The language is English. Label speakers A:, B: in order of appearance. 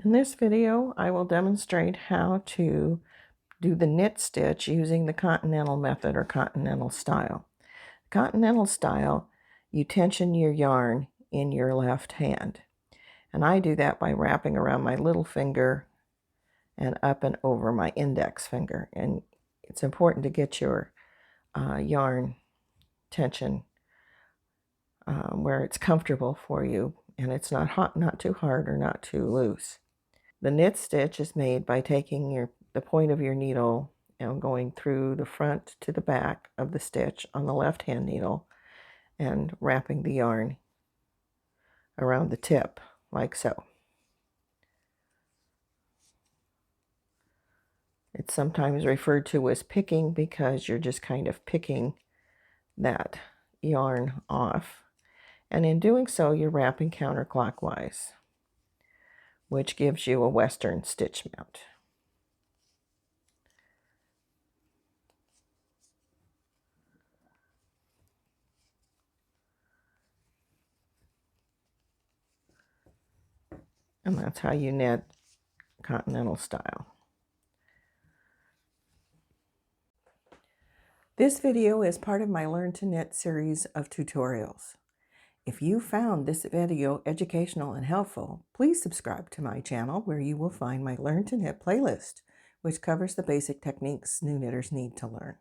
A: In this video, I will demonstrate how to do the knit stitch using the Continental Method or Continental style. Continental style, you tension your yarn in your left hand. And I do that by wrapping around my little finger and up and over my index finger. And it's important to get your yarn tension where it's comfortable for you and it's not hot, not too hard or not too loose. The knit stitch is made by taking the point of your needle and going through the front to the back of the stitch on the left hand needle and wrapping the yarn around the tip like so. It's sometimes referred to as picking because you're just kind of picking that yarn off. And in doing so, you're wrapping counterclockwise, which gives you a Western stitch mount. And that's how you knit Continental style. This video is part of my Learn to Knit series of tutorials. If you found this video educational and helpful, please subscribe to my channel where you will find my Learn to Knit playlist, which covers the basic techniques new knitters need to learn.